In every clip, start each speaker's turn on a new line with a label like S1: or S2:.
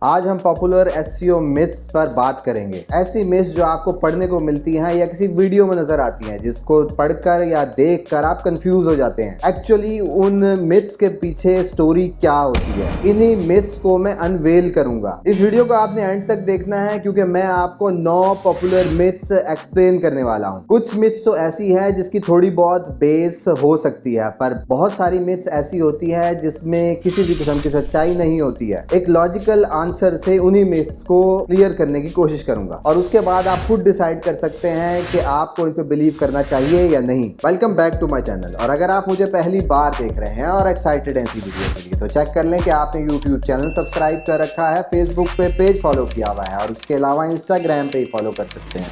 S1: आज हम popular SEO myths पर बात करेंगे। ऐसी मिथ्स जो आपको पढ़ने को मिलती हैं या किसी वीडियो में नजर आती हैं, जिसको पढ़कर या देखकर आप कंफ्यूज हो जाते हैं। एक्चुअली उन मिथ्स के पीछे स्टोरी क्या होती है, इन्हीं मिथ्स को मैं अनवेल करूंगा। इस वीडियो को आपने एंड तक देखना है क्योंकि मैं आपको 9 पॉपुलर मिथ्स एक्सप्लेन करने वाला हूं। कुछ मिथ्स तो ऐसी है जिसकी थोड़ी बहुत बेस हो सकती है, पर बहुत सारी मिथ्स ऐसी होती है जिसमें किसी भी किस्म की सच्चाई नहीं होती है। एक लॉजिकल आंसर से उन्हीं मिथ्स को क्लियर करने की कोशिश करूंगा और उसके बाद आप खुद डिसाइड कर सकते हैं कि आपको इन पे बिलीव करना चाहिए या नहीं। Welcome back to my channel. और अगर आप मुझे पहली बार देख रहे हैं और एक्साइटेड हैं इसी वीडियो के लिए, तो चेक कर लें कि आपने यूट्यूब चैनल सब्सक्राइब कर रखा है, फेसबुक पे पेज फॉलो किया हुआ है और उसके अलावा इंस्टाग्राम पे ही फॉलो कर सकते हैं।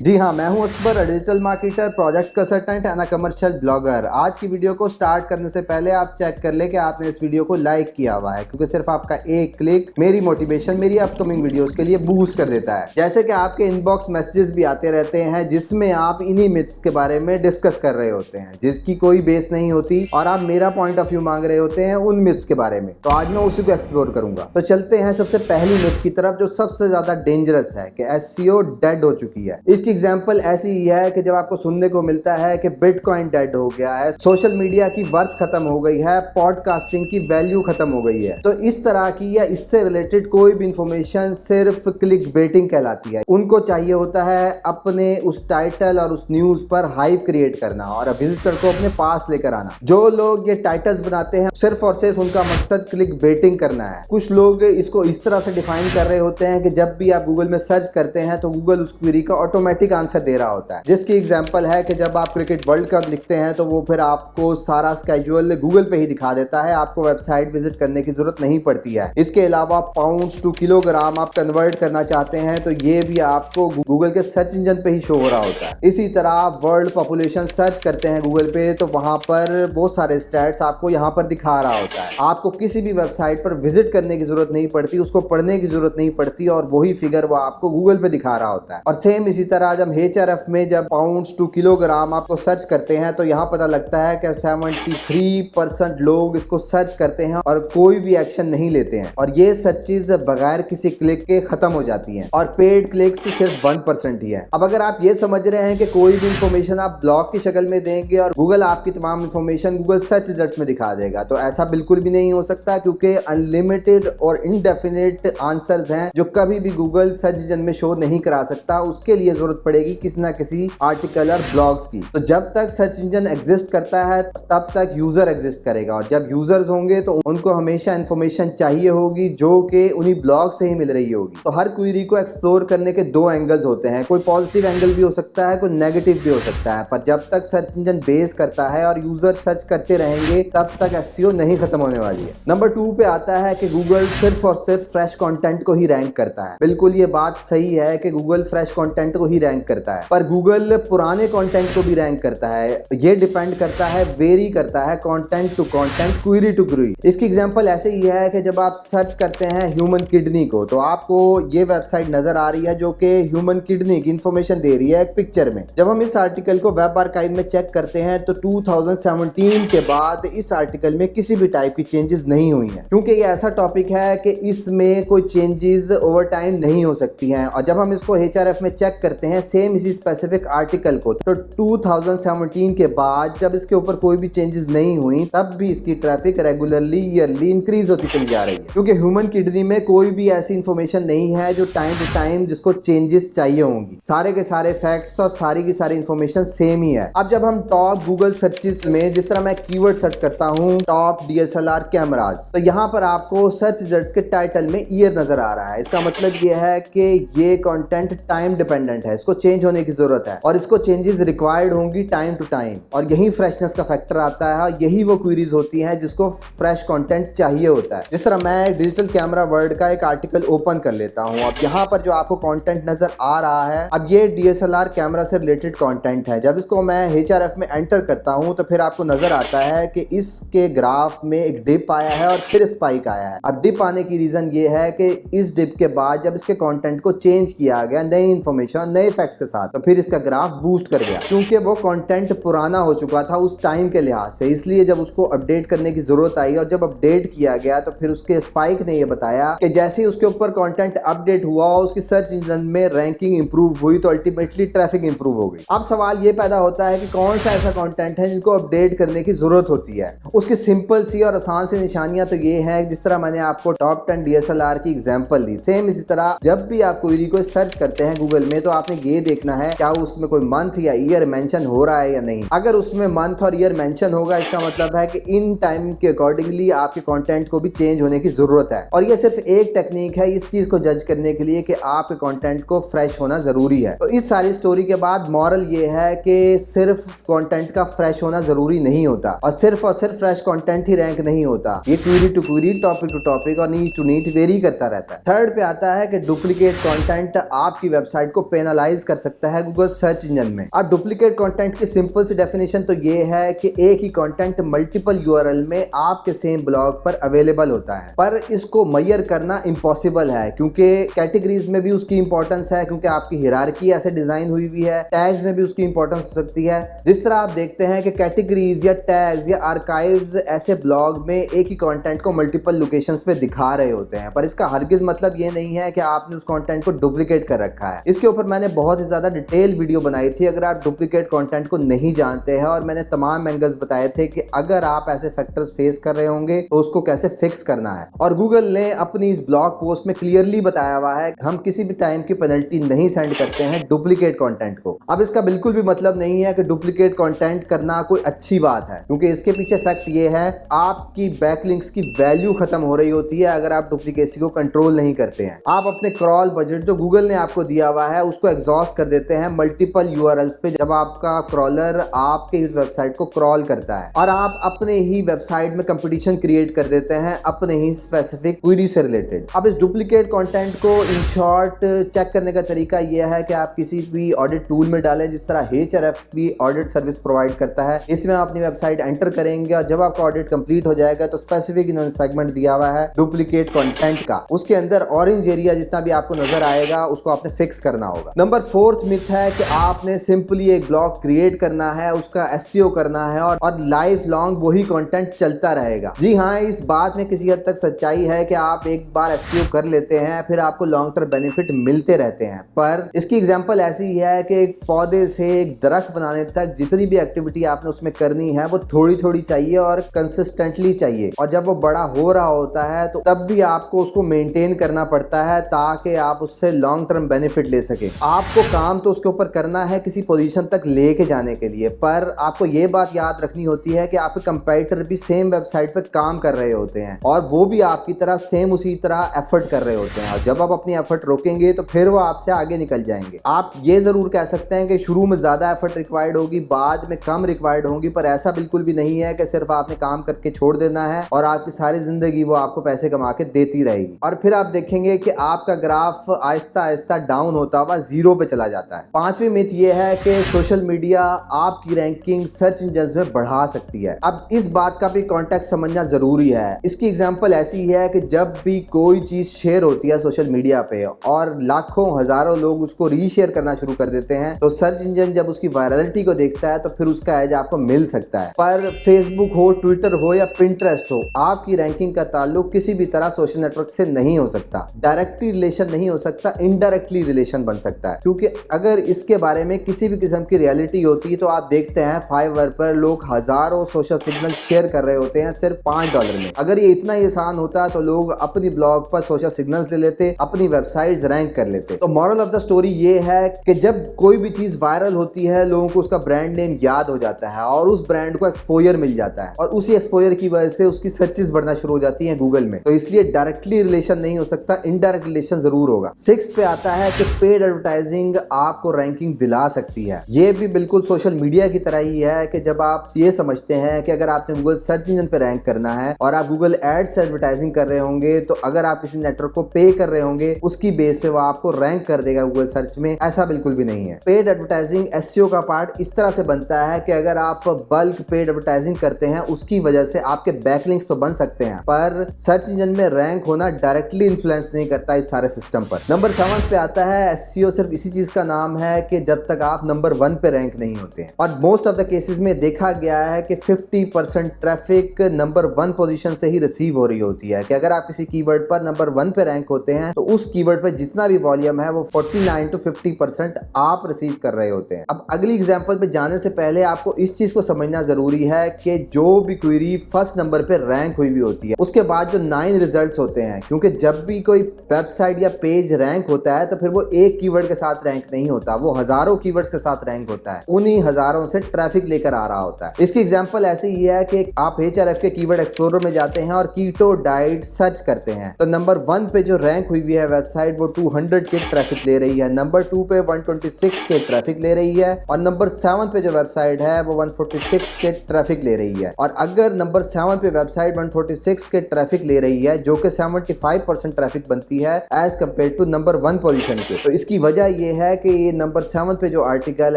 S1: जी हाँ, मैं हूं Asbar, digital marketer, project consultant and commercial blogger. आज की वीडियो को स्टार्ट करने से पहले आप चेक कर ले कि आपने इस वीडियो को लाइक किया हुआ है, क्योंकि सिर्फ आपका एक क्लिक मेरी मोटिवेशन, मेरी अपकमिंग वीडियोस के लिए बूस्ट कर देता है। जैसे कि आपके इनबॉक्स मैसेजेस भी आते रहते हैं जिसमें आप इन्हीं मिथ्स के बारे में डिस्कस कर रहे होते हैं, जिसकी कोई बेस नहीं होती और आप मेरा पॉइंट ऑफ व्यू मांग रहे होते हैं उन मिथ्स के बारे में। तो आज मैं उसी को एक्सप्लोर करूंगा। तो चलते हैं सबसे पहली मिथ की तरफ, जो सबसे ज्यादा डेंजरस है कि एसईओ डेड हो चुकी है। इसकी एग्जांपल ऐसी ही है कि जब आपको सुनने को मिलता है कि बिटकॉइन डेड हो गया है, सोशल मीडिया की वर्थ खत्म हो गई है, पॉडकास्टिंग की वैल्यू खत्म हो गई है, तो इस तरह की या इससे रिलेटेड कोई भी इंफॉर्मेशन सिर्फ क्लिक बेटिंग कहलाती है। उनको चाहिए होता है अपने उस टाइटल और उस न्यूज पर हाइप क्रिएट करना और विजिटर को अपने पास लेकर आना। जो लोग ये टाइटल्स बनाते हैं सिर्फ और सिर्फ उनका मकसद क्लिक बेटिंग करना है। कुछ लोग इसको इस तरह से डिफाइन कर रहे होते हैं कि जब भी आप गूगल में सर्च करते हैं तो गूगल उस क्वेरी का ऑटोमेटिक आंसर दे रहा होता है। जिसकी एग्जांपल है कि जब आप क्रिकेट वर्ल्ड कप लिखते हैं तो वो फिर आपको सारा स्केड्यूल गूगल पे ही दिखा देता है, आपको वेबसाइट विजिट करने की जरूरत नहीं पड़ती है। इसके अलावा पाउंड्स टू किलोग्राम आप कन्वर्ट करना चाहते हैं तो ये भी आपको गूगल के सर्च इंजन पे ही शो हो रहा होता है। इसी तरह आप वर्ल्ड पॉपुलेशन सर्च करते हैं गूगल पे तो वहां पर बहुत सारे स्टैट्स आपको यहाँ पर दिखा रहा होता है। आपको किसी भी वेबसाइट पर विजिट करने की जरूरत नहीं पड़ती, उसको पढ़ने की जरूरत नहीं पड़ती और वही फिगर वो आपको गूगल पे दिखा रहा होता है। और सेम इसी तरह जब HRF में जब पाउंड्स टू किलोग्राम आपको सर्च करते हैं तो यहाँ पता लगता है कि 73% लोग इसको सर्च करते हैं और कोई भी एक्शन नहीं लेते हैं। और ये सर्चेज बगैर किसी क्लिक के खत्म हो जाती हैं और पेड क्लिक्स सिर्फ 1% ही है। अब अगर आप ये समझ रहे हैं कि कोई भी इंफॉर्मेशन आप ब्लॉग की शक्ल में देंगे और गूगल आपकी तमाम इंफॉर्मेशन गूगल सर्च रिजल्ट्स में दिखा देगा, तो ऐसा बिल्कुल भी नहीं हो सकता, क्योंकि अनलिमिटेड और इनडेफिनेट आंसर्स हैं जो कभी भी गूगल सर्च इंजन में शो नहीं करा सकता। उसके लिए जरूरत पड़ेगी किसी ना किसी आर्टिकल और ब्लॉग्स की। तो जब तक सर्च इंजन एग्जिस्ट करता है तब तक यूजर एग्जिस्ट करेगा और जब यूजर्स होंगे तो उनको हमेशा इंफॉर्मेशन चाहिए होगी जो कि उन्हीं ब्लॉग से ही मिल रही होगी। तो हर क्वेरी को एक्सप्लोर करने के 2 एंगल्स होते हैं, कोई पॉजिटिव एंगल भी हो सकता है, कोई नेगेटिव भी हो सकता है, पर जब तक सर्च इंजन बेस करता है और यूजर सर्च करते रहेंगे तब तक एसईओ नहीं खत्म होने वाली है। नंबर 2 पे आता है कि गूगल सिर्फ और सिर्फ फ्रेश कंटेंट को ही रैंक करता है। बिल्कुल ये बात सही है कि गूगल फ्रेश कंटेंट को ही रैंक करता है, पर गूगल पुराने कंटेंट को भी रैंक करता है। ये डिपेंड करता है, वेरी करता है content to content, query to query. इसकी एग्जांपल ऐसे ही है कि जब आप सर्च करते हैं ह्यूमन किडनी को तो आपको ये वेबसाइट नजर आ रही है जो कि ह्यूमन किडनी की इंफॉर्मेशन दे रही है एक पिक्चर में। जब हम इस आर्टिकल को वेब आर्काइव में चेक करते हैं तो 2017 के बाद इस आर्टिकल में किसी भी टाइप की चेंजेस नहीं हुई है, क्योंकि ये ऐसा टॉपिक है कि इसमें कोई चेंजेस ओवर टाइम नहीं हो सकती हैं। और जब हम इसको HRF में चेक करते हैं सेम इसी स्पेसिफिक आर्टिकल को, तो 2017 के बाद जब इसके ऊपर कोई भी चेंजेस नहीं हुई तब भी इसकी ट्रैफिक रेगुलरली ईयरली इंक्रीज होती चली जा रही है, क्योंकि ह्यूमन किडनी में कोई भी ऐसी इंफॉर्मेशन नहीं है जो टाइम टू टाइम जिसको चेंजेस चाहिए होंगी। सारे के सारे फैक्ट्स और सारी की सारी इंफॉर्मेशन सेम ही है। अब जब हम टॉप गूगल सर्चेस में, जिस तरह मैं कीवर्ड सर्च करता हूँ टॉप DSLR कैमराज, तो यहाँ पर आपको सर्च रिजल्ट्स के टाइटल में ईयर नजर आ रहा है। इसका मतलब ये है कि ये कंटेंट टाइम डिपेंडेंट है, इसको चेंज होने की जरूरत है और इसको चेंजेस रिक्वायर्ड होंगी टाइम टू टाइम, और यही फ्रेशनेस का फैक्टर आता है और यही वो क्वेरीज होती हैं जिसको फ्रेश कंटेंट चाहिए होता है। जिस तरह मैं डिजिटल कैमरा वर्ल्ड का एक आर्टिकल ओपन कर लेता हूं, अब यहाँ पर जो आपको कंटेंट नजर आ रहा है, अब ये DSLR कैमरा से रिलेटेड कंटेंट है। जब इसको मैं HRF में एंटर करता हूं तो फिर आपको नजर आता है कि इसके ग्राफ में एक डिप आया है और फिर स्पाइक आया है। अब डिप आने की रीजन ये है कि इस डिप के बाद जब इसके कंटेंट को चेंज किया गया नई इंफॉर्मेशन नए फैक्ट्स के साथ, तो फिर इसका ग्राफ बूस्ट कर गया, क्योंकि वो कंटेंट पुराना हो चुका था उस टाइम के लिहाज से। इसलिए जब उसको अपडेट करने की जरूरत आई और जब अपडेट किया गया तो फिर उसके स्पाइक ने ये बताया कि जैसे ही उसके ऊपर कंटेंट अपडेट हुआ उसकी सर्च इंजन में रैंकिंग इंप्रूव हुई तो अल्टीमेटली ट्रैफिक इंप्रूव हो गई। अब सवाल ये पैदा होता है कि कौन सा ऐसा कंटेंट है जिनको अपडेट करने की जरूरत होती है। उसकी सिंपल सी और आसान सी निशानियां तो ये है, जिस तरह मैंने आपको टॉप 10 DSLR की एग्जांपल दी, सेम इसी तरह जब भी आप क्वेरी को सर्च करते हैं गूगल में तो आपने ये देखना है क्या उसमें कोई मंथ या ईयर मेंशन हो रहा है या नहीं। अगर उसमें मंथ और ईयर मेंशन होगा इसका मतलब है कि इन टाइम के अकॉर्डिंगली आपके कंटेंट को भी चेंज होने की जरूरत है। और ये सिर्फ एक टेक्निक है इस चीज को जज करने के लिए कि आपके कंटेंट को फ्रेश होना जरूरी है। तो इस सारी स्टोरी के बाद मॉरल ये है कि सिर्फ कंटेंट का फ्रेश होना जरूरी नहीं होता और सिर्फ फ्रेश कंटेंट ही रैंक नहीं होता। ये query to query, topic to topic और नीड टू नीड वेरी करता रहता है। थर्ड पे आता है कि डुप्लीकेट कंटेंट आपकी वेबसाइट को पेनलाइज कर सकता है गूगल सर्च इंजन में। और डुप्लीकेट कंटेंट की सिंपल सी डेफिनेशन तो ये है कि एक ही कंटेंट मल्टीपल URL में आपके सेम ब्लॉग पर अवेलेबल होता है, पर इसको मेजर करना इम्पॉसिबल है क्योंकि कैटेगरीज में भी उसकी इंपॉर्टेंस है, क्योंकि आपकी हिरार्की ऐसे डिजाइन हुई हुई है। टैग्स में भी उसकी इंपॉर्टेंस हो सकती है। जिस तरह आप देखते हैं कि कैटेगरीज या टैग्स या आर्काइव्स ऐसे ब्लॉग में एक ही कंटेंट को मल्टीपल लोकेशंस पे दिखा रहे होते हैं, पर इसका हरगिज मतलब ये नहीं है कि आपने उस कंटेंट को डुप्लीकेट कर रखा है। इसके ऊपर मैंने बहुत ही ज्यादा डिटेल वीडियो बनाई थी अगर आप डुप्लीकेट कंटेंट को नहीं जानते हैं, और मैंने तमाम एंगल्स बताए थे कि अगर आप ऐसे फैक्टर्स फेस कर रहे होंगे तो उसको कैसे फिक्स करना है। और गूगल ने अपनी इस ब्लॉग पोस्ट में क्लियरली बताया हुआ है हम किसी भी टाइम की पेनल्टी नहीं सेंड करते हैं डुप्लीकेट कंटेंट को। अब इसका बिल्कुल भी मतलब नहीं है कि डुप्लीकेट कंटेंट करना कोई अच्छी बात है, क्योंकि इसके पीछे फैक्ट ये है आपकी बैकलिंक्स की वैल्यू खत्म हो रही होती है अगर आप डुप्लीकेसी को कंट्रोल नहीं करते हैं। आप अपने क्रॉल बजट जो गूगल ने आपको दिया हुआ है उसको एग्जॉस्ट कर देते हैं मल्टीपल URLs पे जब आपका क्रॉलर आपके इस वेबसाइट को क्रॉल करता है, और आप अपने ही वेबसाइट में कंपटीशन क्रिएट कर देते हैं अपने ही स्पेसिफिक क्वेरी से रिलेटेड। अब इस डुप्लीकेट कंटेंट को इन शॉर्ट चेक करने का तरीका यह है कि आप किसी भी ऑडिट टूल में डालें, जिस तरह HRF भी ऑडिट सर्विस प्रोवाइड करता है। इसमें आप अपनी वेबसाइट एंटर करेंगे और जब आपका ऑडिट कंप्लीट हो जाएगा तो स्पेसिफिक इन्होंने सेगमेंट दिया हुआ है डुप्लीकेट कंटेंट का, उसके अंदर ऑरेंज एरिया जितना भी आपको नजर आएगा उसको आपने फिक्स करना होगा। नंबर 4th मिथ है कि आपने सिंपली एक ब्लॉग क्रिएट करना है, उसका SEO करना है और लाइफ लॉन्ग वही कंटेंट चलता रहेगा। जी हाँ, इस बात में किसी हद तक सच्चाई है कि आप एक बार SEO कर लेते हैं फिर आपको लॉन्ग टर्म बेनिफिट मिलते रहते हैं, पर इसकी एग्जांपल ऐसी है कि एक पौधे से एक दरख्त बनाने तक जितनी भी एक्टिविटी आपने उसमें करनी है वो थोड़ी थोड़ी चाहिए और कंसिस्टेंटली चाहिए, और जब वो बड़ा हो रहा होता है तो तब भी आपको उसको मेंटेन करना पड़ता है ताकि आप उससे लॉन्ग टर्म बेनिफिट ले सके। आपको काम तो उसके ऊपर करना है किसी पोजीशन तक लेके जाने के लिए, पर आपको ये बात याद रखनी होती है कि आपके कंपेटिटर भी सेम वेबसाइट पे काम कर रहे होते हैं और वो भी आपकी तरह सेम उसी तरह एफर्ट कर रहे होते हैं, और जब आप अपनी एफर्ट रोकेंगे तो फिर वो आपसे आगे निकल जाएंगे। आप ये जरूर कह सकते हैं कि शुरू में ज्यादा एफर्ट रिक्वायर्ड होगी, बाद में कम रिक्वायर्ड होगी, पर ऐसा बिल्कुल भी नहीं है कि सिर्फ आपने काम करके छोड़ देना है और आपकी सारी जिंदगी वो आपको पैसे कमा के देती रहेगी, और फिर आप देखेंगे कि आपका ग्राफ आहिस्ता आहिस्ता डाउन होता हुआ 0 पे चला जाता है। 5वीं मिथ ये है कि सोशल मीडिया आपकी रैंकिंग सर्च इंजन में बढ़ा सकती है। अब इस बात का भी कॉन्टेक्स्ट समझना जरूरी है। इसकी एग्जांपल ऐसी है कि जब भी कोई चीज शेयर होती है सोशल मीडिया पे और लाखों हजारों लोग उसको रीशेयर करना शुरू कर देते हैं तो सर्च इंजन जब उसकी वायरलिटी को देखता है तो फिर उसका एज आपको मिल सकता है। पर फेसबुक हो, ट्विटर हो या पिंटरेस्ट हो, आपकी रैंकिंग का ताल्लुक किसी भी तरह सोशल नेटवर्क से नहीं हो सकता। डायरेक्टली रिलेशन नहीं हो सकता, इनडायरेक्टली रिलेशन बन सकता है, क्योंकि अगर इसके बारे में किसी भी किस्म की रियलिटी होती है तो आप देखते हैं फाइवर पर लोग हजारों सोशल सिग्नल शेयर कर रहे होते हैं सिर्फ $5 में। अगर ये इतना ही आसान होता तो लोग अपनी ब्लॉग पर सोशल सिग्नल्स ले लेते, अपनी वेबसाइट्स रैंक कर लेते। तो मॉरल ऑफ द स्टोरी ये है कि जब कोई भी चीज वायरल होती है लोगों को उसका ब्रांड नेम याद हो जाता है और उस ब्रांड को एक्सपोजर मिल जाता है, और उसी एक्सपोजर की वजह से उसकी सर्चेस बढ़ना शुरू हो जाती हैं गूगल में। तो इसलिए डायरेक्टली रिलेशन नहीं हो सकता, इनडायरेक्ट रिलेशन जरूर होगा। 6th पे आता है कि पेड एडवर्टाइजिंग आपको रैंकिंग दिला सकती है। ये भी बिल्कुल सोशल मीडिया की तरह ही है कि जब आप ये समझते हैं कि अगर आपने गूगल सर्च इंजन पे रैंक करना है और आप गूगल एड्स एडवर्टाइजिंग कर रहे होंगे, तो अगर आप किसी नेटवर्क को पे कर रहे होंगे उसकी बेस पे वो आपको रैंक कर देगा गूगल सर्च में। ऐसा बिल्कुल भी नहीं है। पेड एडवर्टाइजिंग एसईओ का पार्ट इस तरह से बनता है कि अगर आप बल्क पेड एडवर्टाइजिंग करते हैं उसकी वजह से आपके बैकलिंक्स तो बन सकते हैं, पर सर्च इंजन में रैंक होना डायरेक्टली इन्फ्लुएंस नहीं करता इस सारे सिस्टम पर। नंबर 7 पे आता है एसईओ सिर्फ इसी चीज का नाम है कि जब तक आप नंबर 1 पे रैंक नहीं होते हैं। और मोस्ट ऑफ द केसेस में देखा गया है कि 50% ट्रैफिक नंबर 1 पोजीशन से ही रिसीव हो रही होती है कि अगर आप किसी कीवर्ड पर नंबर 1 पे रैंक होते हैं तो उस कीवर्ड पर जितना भी वॉल्यूम है वो 49 to 50% आप रिसीव कर रहे होते हैं। अब अगली एग्जांपल पे जाने से पहले आपको इस चीज को समझना जरूरी है कि जो भी क्वेरी फर्स्ट नंबर पे रैंक हुई होती है उसके बाद जो 9 रिजल्ट्स होते हैं, क्योंकि जब भी कोई वेबसाइट या पेज रैंक होता है तो फिर वो एक कीवर्ड के साथ रैंक नहीं होता, वो हजारों कीवर्ड्स के साथ रैंक होता है, उन्हीं हजारों से ट्रैफिक लेकर आ रहा होता है। इसकी एग्जांपल ऐसी ही है कि आप HRF के कीवर्ड एक्सप्लोरर में जाते हैं और कीटो डाइट सर्च करते हैं तो नंबर 1 पे जो रैंक हुई हुई है वेबसाइट वो 200 के ट्रैफिक ले रही है, नंबर 2 पे 126 के ट्रैफिक ले रही है और नंबर 7 पे जो वेबसाइट है वो 146 के ट्रैफिक ले रही है। और अगर नंबर 7 पे वेबसाइट 146 के ट्रैफिक ले रही है जो कि 75% ट्रैफिक बनती है as compared to number 1 position के, तो इसकी वजह यह है कि ये नंबर 7 पे जो आर्टिकल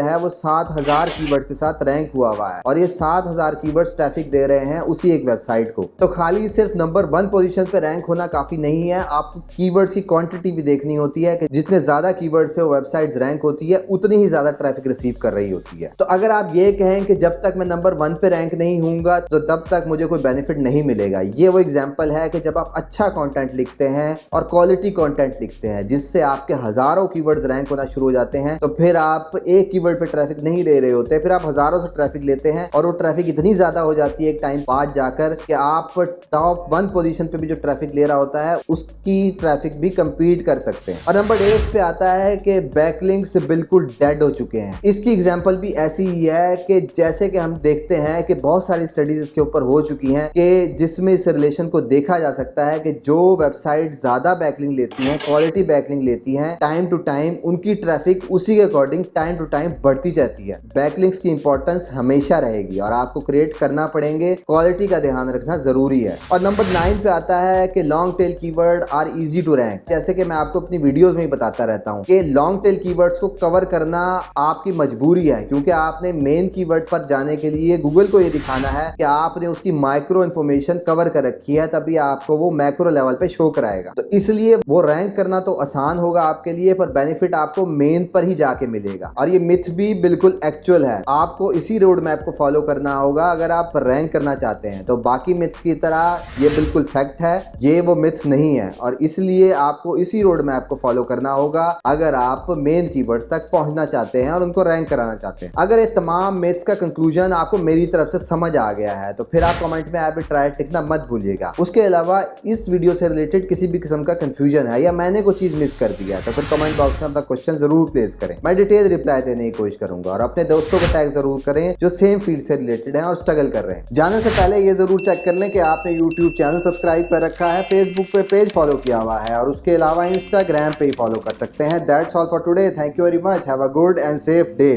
S1: है वो 7000 कीवर्ड के साथ रैंक हुआ हुआ है और ये 7000 कीवर्ड्स ट्रैफिक दे रहे हैं उसी एक वेबसाइट को। तो खाली सिर्फ नंबर 1 पोजीशन पे रैंक होना काफी नहीं है, आपको कीवर्ड्स की क्वांटिटी भी देखनी होती है कि जितने ज्यादा कीवर्ड्स पे वेबसाइट्स रैंक होती है उतनी ही ज्यादा ट्रैफिक रिसीव कर रही होती है। तो अगर आप ये कहें कि जब तक मैं नंबर 1 पे रैंक नहीं होऊंगा तो तब तक मुझे कोई बेनिफिट नहीं मिलेगा, ये वो एग्जांपल है कि जब आप अच्छा कंटेंट लिखते हैं और क्वालिटी कंटेंट लिखते हैं जिससे आपके हजारों कीवर्ड्स रैंक होना शुरू हो जाते हैं, तो फिर आप एक कीवर्ड पे ट्रैफिक नहीं ले रहे होते, फिर आप हजारों से ट्रैफिक लेते हैं और वो ट्रैफिक इतनी ज्यादा हो जाती है एक टाइम बाद जाकर कि आप टॉप 1 पोजीशन पे भी जो ट्रैफिक ले रहा होता है उसकी ट्रैफिक भी कंपीट कर सकते हैं। और नंबर 8 पे आता है कि बैकलिंक्स बिल्कुल डेड हो चुके हैं। इसकी एग्जांपल भी ऐसी ही है कि जैसे कि हम देखते हैं कि बहुत सारी स्टडीज इसके ऊपर हो चुकी हैं कि जिसमें इस रिलेशन को देखा जा सकता है कि जो वेबसाइट ज्यादा बैकलिंक लेती हैं, क्वालिटी बैकलिंक लेती हैं, टाइम टू टाइम उनकी ट्रैफिक उसी के अकॉर्डिंग टाइम टू टाइम बढ़ती जाती है। बैकलिंक्स की इंपॉर्टेंस हमेशा रहेगी और आपको क्रिएट करना पड़ेंगे, क्वालिटी का ध्यान रखना जरूरी है। और नंबर 9 पे आता है कि long tail keyword are easy to rank. जैसे कि मैं आपको अपनी वीडियोस में ही बताता रहता हूं कि लॉन्ग टेल कीवर्ड्स को कवर करना आपकी मजबूरी है, क्योंकि आपने मेन कीवर्ड पर जाने के लिए गूगल को ये दिखाना है कि आपने उसकी माइक्रो इन्फॉर्मेशन कवर कर रखी है, तभी आपको वो मैक्रो लेवल पे शो कराएगा। तो इसलिए वो रैंक करना तो आसान होगा आपके लिए, पर बेनिफिट आपको मेन पर ही जाके मिलेगा। और ये मिथ भी बिल्कुल एक्चुअल है, आपको इसी रोड मैप को फॉलो करना होगा अगर आप रैंक करना चाहते हैं। तो बाकी मिथ्स की तरह ये बिल्कुल फैक्ट है, ये वो मिथ नहीं है और इसलिए आपको इसी रोड मैप को फॉलो करना होगा अगर आप मेन कीवर्ड्स तक पहुंचना चाहते हैं और उनको रैंक कराना चाहते हैं। अगर ये तमाम मिथ्स का कंक्लूजन आपको मेरी तरफ से समझ आ गया है तो फिर आप कमेंट में आर्बिट्राइट लिखना मत भूलिएगा। उसके अलावा इस वीडियो से रिलेटेड किसी भी किस्म का कंफ्यूजन है या मैंने कोई चीज मिस कर दिया है तो फिर कमेंट बॉक्स में अपना क्वेश्चन जरूर प्लेस करें, मैं डिटेल रिप्लाई देने की कोशिश करूंगा। और अपने दोस्तों को टैग जरूर करें जो सेम फील्ड से रिलेटेड है और स्ट्रगल कर रहे हैं। जाने से पहले ये जरूर चेक कर लें कि आपने यूट्यूब चैनल सब्सक्राइब कर रखा है, फेसबुक पे पेज फॉलो किया हुआ है और उसके अलावा इंस्टाग्राम पे ही फॉलो कर सकते हैं। That's all for today, thank you very much, have a good and safe day.